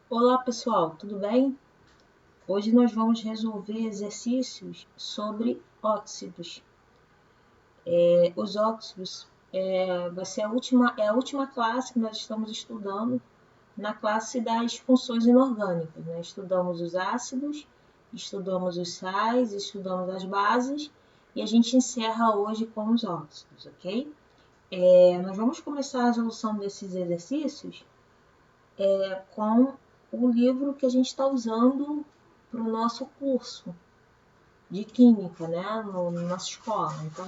Olá pessoal, tudo bem? Hoje nós vamos resolver exercícios sobre óxidos. Os óxidos vai ser a última classe que nós estamos estudando na classe das funções inorgânicas, né? Estudamos os ácidos, estudamos os sais, estudamos as bases e a gente encerra hoje com os óxidos, ok? Nós vamos começar a resolução desses exercícios com o livro que a gente está usando para o nosso curso de química, né, na nossa escola. Então,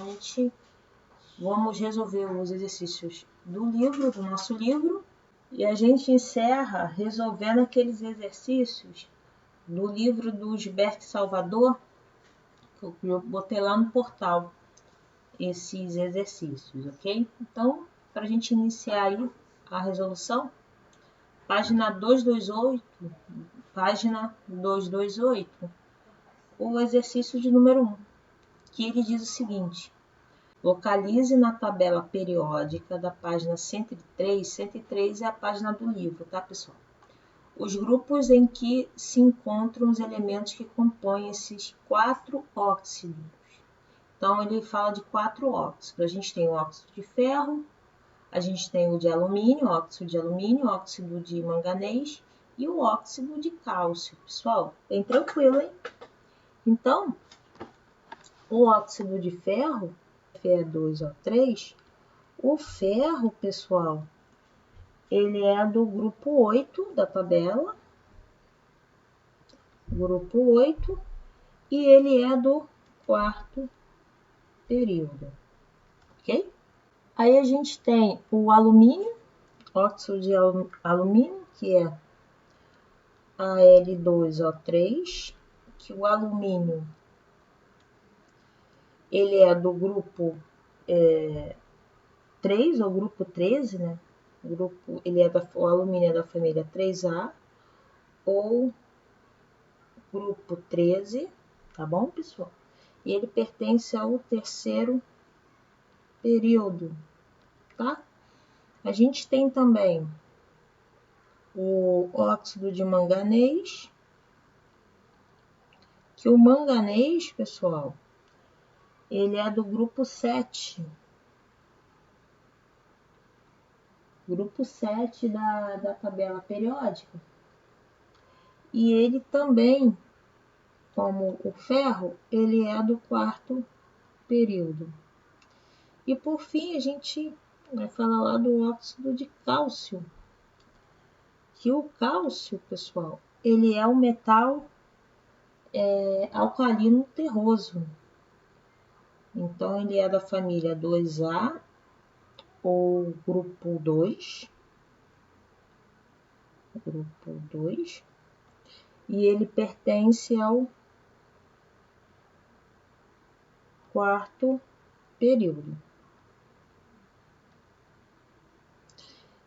vamos resolver os exercícios do nosso livro, e a gente encerra resolvendo aqueles exercícios do livro do Gilberto Salvador, que eu botei lá no portal, esses exercícios, ok? Então, para a gente iniciar aí a resolução, página 228, o exercício de número 1, que ele diz o seguinte: localize na tabela periódica da página 103, 103 é a página do livro, tá, pessoal? Os grupos em que se encontram os elementos que compõem esses 4 óxidos. Então, ele fala de 4 óxidos. A gente tem o óxido de ferro, a gente tem o de alumínio, óxido de manganês e o óxido de cálcio. Pessoal, bem tranquilo, hein? Então, o óxido de ferro, Fe2O3, o ferro, pessoal, ele é do grupo 8 da tabela, grupo 8, e ele é do 4º período, ok? Aí a gente tem o alumínio, óxido de alumínio, que é Al2O3, que o alumínio ele é do grupo 3, ou grupo 13, né? O alumínio é da família 3A, ou grupo 13, tá bom, pessoal? E ele pertence ao 3º período, tá? A gente tem também o óxido de manganês, que o manganês, pessoal, ele é do grupo 7. Grupo 7 da tabela periódica. E ele também, como o ferro, ele é do 4º período. E por fim, a gente vai falar lá do óxido de cálcio. Que o cálcio, pessoal, ele é um metal alcalino terroso. Então, ele é da família 2A, ou grupo 2. Grupo 2. E ele pertence ao 4º período.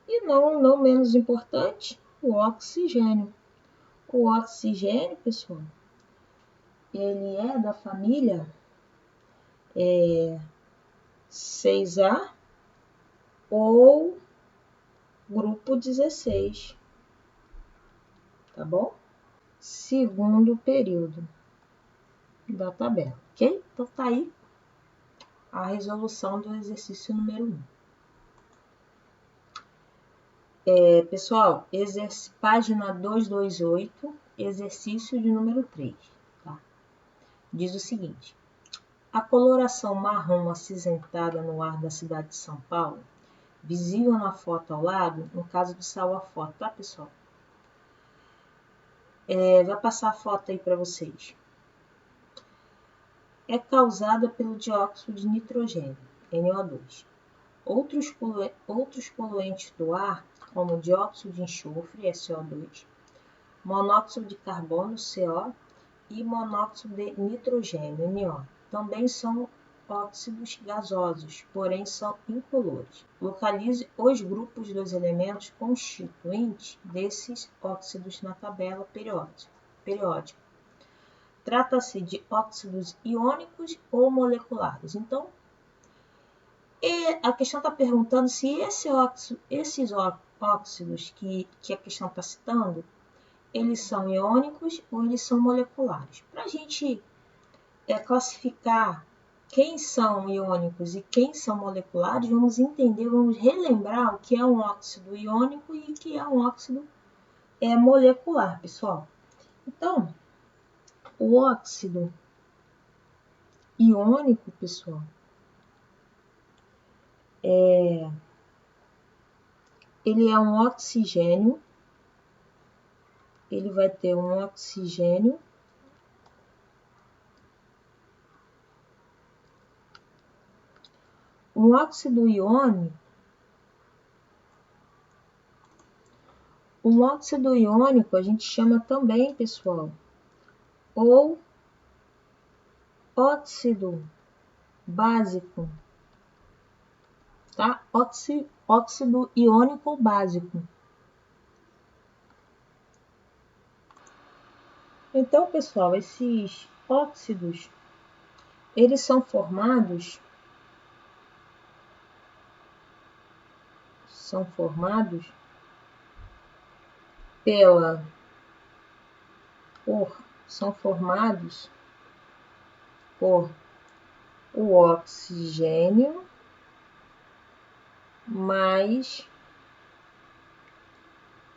E não menos importante, o oxigênio. O oxigênio, pessoal, ele é da família 6A ou grupo 16, tá bom? 2º período da tabela, ok? Então tá aí a resolução do exercício número 1. Pessoal, página 228, exercício de número 3, tá? Diz o seguinte: a coloração marrom acinzentada no ar da cidade de São Paulo, visível na foto ao lado, no caso do sal a foto, tá, pessoal? Vai passar a foto aí para vocês. É causada pelo dióxido de nitrogênio, NO2. Outros poluentes do ar, como dióxido de enxofre, SO2, monóxido de carbono, CO, e monóxido de nitrogênio, NO, também são óxidos gasosos, porém são incolores. Localize os grupos dos elementos constituintes desses óxidos na tabela periódica. Trata-se de óxidos iônicos ou moleculares. Então, a questão está perguntando se esses óxidos que a questão está citando eles são iônicos ou eles são moleculares. Para a gente classificar quem são iônicos e quem são moleculares, vamos entender, vamos relembrar o que é um óxido iônico e o que é um óxido molecular, pessoal. Então, o óxido iônico, pessoal, ele é um oxigênio, ele vai ter um oxigênio um óxido iônico. Um óxido iônico a gente chama também, pessoal, ou óxido básico, tá? Óxido iônico básico. Então, pessoal, esses óxidos, eles são formados são formados por o oxigênio mais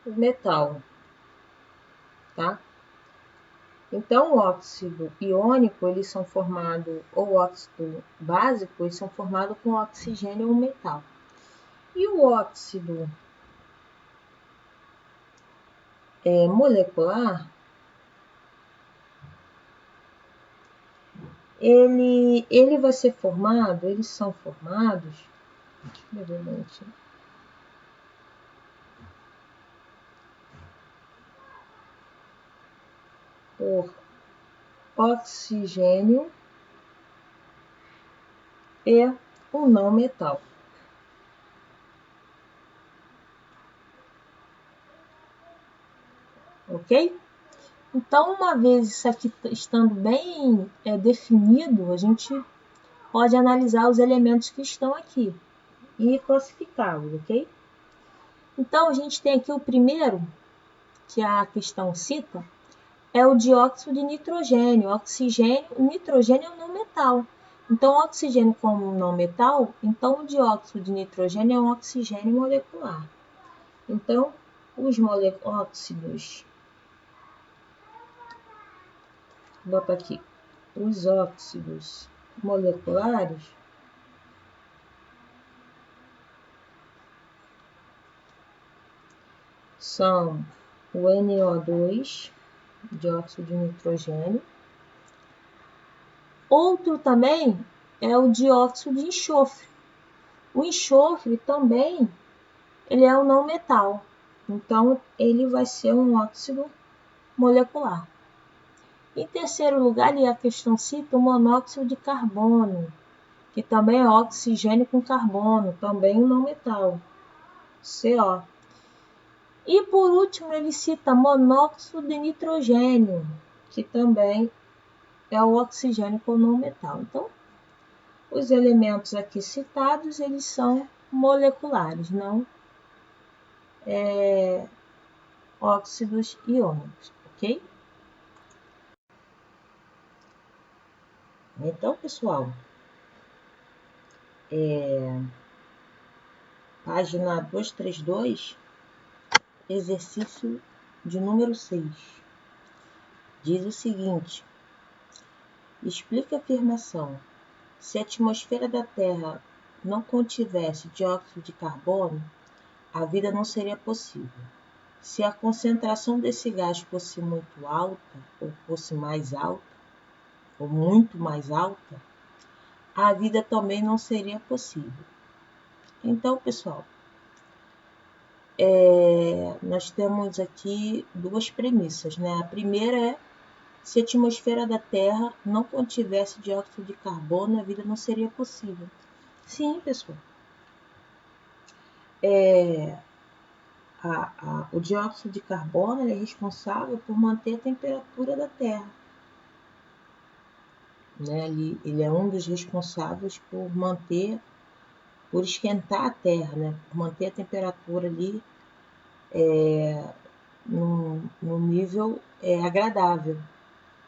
o metal, tá? Então, o óxido iônico, eles são formados, ou óxido básico, eles são formados com oxigênio ou metal. E o óxido molecular, ele vai ser formado, eles são formados, por oxigênio e um não metal. Ok? Então, uma vez isso aqui estando bem definido, a gente pode analisar os elementos que estão aqui e classificá-los, ok? Então, a gente tem aqui o primeiro, que a questão cita, é o dióxido de nitrogênio. Oxigênio, nitrogênio é um não metal. Então, oxigênio como um não metal, então o dióxido de nitrogênio é um oxigênio molecular. Então, os óxidos, vou botar aqui, os óxidos moleculares são o NO2, dióxido de nitrogênio. Outro também é o dióxido de enxofre. O enxofre também ele é um não metal, então ele vai ser um óxido molecular. Em terceiro lugar, a questão cita o monóxido de carbono, que também é oxigênio com carbono, também um não metal, CO. E por último, ele cita monóxido de nitrogênio, que também é o oxigênio com não metal. Então, os elementos aqui citados, eles são moleculares, não óxidos iônicos, ok? Então, pessoal, página 232, exercício de número 6, diz o seguinte: explica a afirmação. Se a atmosfera da Terra não contivesse dióxido de carbono, a vida não seria possível. Se a concentração desse gás fosse muito alta, ou fosse mais alta, ou muito mais alta, a vida também não seria possível. Então, pessoal, nós temos aqui duas premissas, né? A primeira é: se a atmosfera da Terra não contivesse dióxido de carbono, a vida não seria possível. Sim, pessoal. O dióxido de carbono é responsável por manter a temperatura da Terra. Né? Ele é um dos responsáveis por esquentar a Terra, né? Por manter a temperatura ali no nível agradável,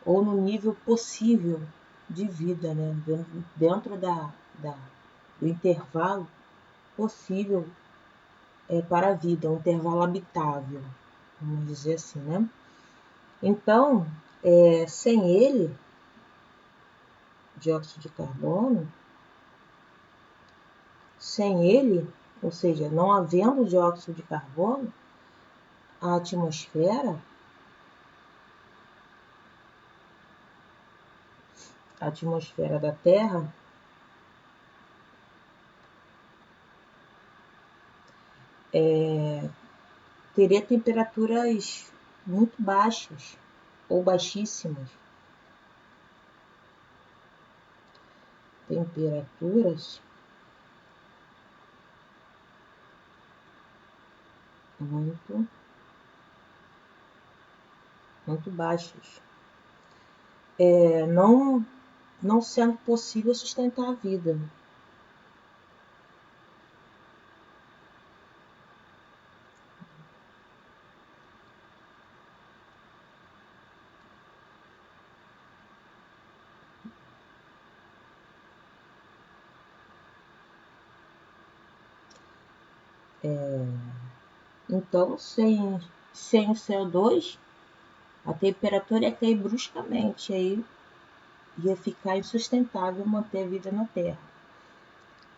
ou no nível possível de vida, né? Dentro do intervalo possível para a vida, um intervalo habitável, vamos dizer assim, né? Então, sem ele, dióxido de carbono, sem ele, ou seja, não havendo dióxido de carbono, a atmosfera da Terra teria temperaturas muito baixas ou baixíssimas. Temperaturas muito baixas. Não sendo possível sustentar a vida. Então, sem o CO2, a temperatura ia cair bruscamente, aí ia ficar insustentável manter a vida na Terra.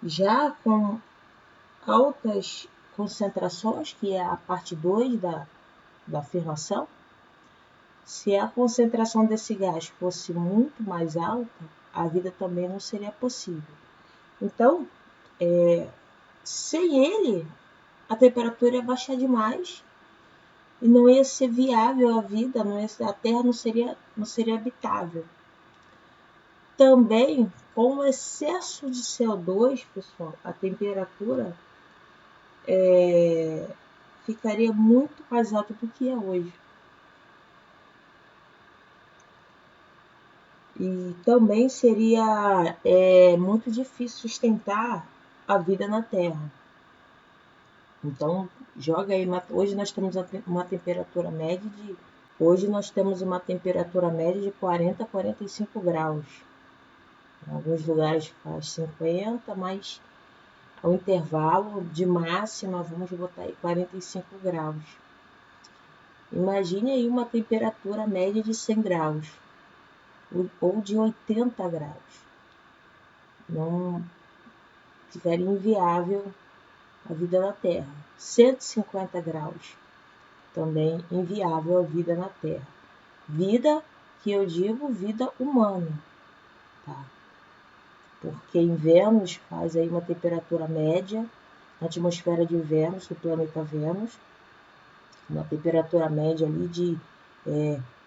Já com altas concentrações, que é a parte 2 da afirmação, se a concentração desse gás fosse muito mais alta, a vida também não seria possível. Então, sem ele, a temperatura ia baixar demais e não ia ser viável a vida, a Terra não seria habitável. Também, com o excesso de CO2, pessoal, a temperatura ficaria muito mais alta do que é hoje. E também seria muito difícil sustentar a vida na Terra. Então, joga aí, hoje nós temos uma temperatura média de 40 a 45 graus. Em alguns lugares faz 50, mas o intervalo de máxima, vamos botar aí 45 graus. Imagine aí uma temperatura média de 100 graus ou de 80 graus. Não ficaria inviável a vida na Terra. 150 graus, também inviável a vida na Terra. Vida que eu digo vida humana, tá? Porque em Vênus faz aí uma temperatura média, na atmosfera de Vênus, do planeta Vênus, uma temperatura média ali de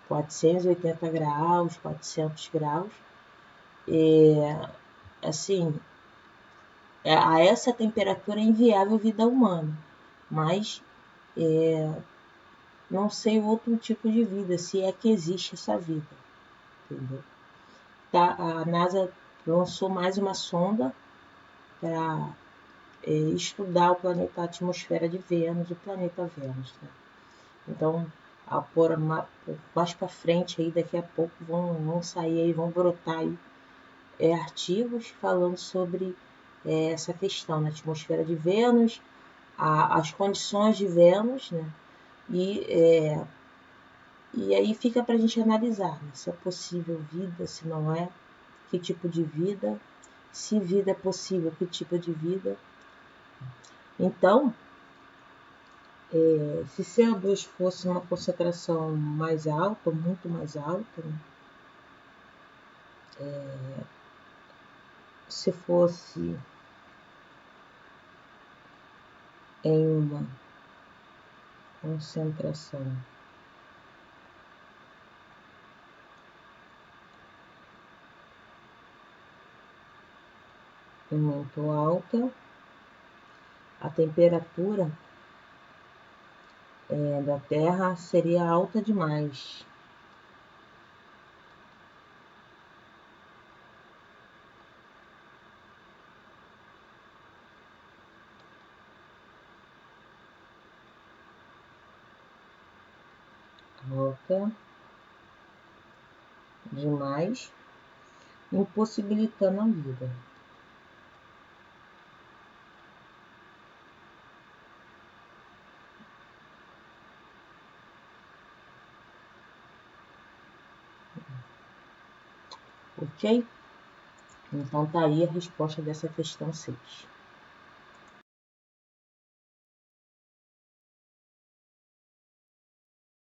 480 graus, 400 graus. Assim, a essa temperatura é inviável vida humana, mas não sei outro tipo de vida, se é que existe essa vida, entendeu? Tá, a NASA lançou mais uma sonda para estudar a atmosfera de Vênus, o planeta Vênus, né? Então, mais para frente, aí, daqui a pouco, vão sair aí, vão brotar aí, artigos falando sobre essa questão na atmosfera de Vênus, as condições de Vênus, né? E aí fica para a gente analisar, né? Se é possível vida, se não é, que tipo de vida, se vida é possível, que tipo de vida. Então, se CO2 fosse uma concentração mais alta, muito mais alta, né? Se fosse em uma concentração muito alta, a temperatura da Terra seria alta demais. alta demais, impossibilitando a vida. Ok? Então, tá aí a resposta dessa questão 6.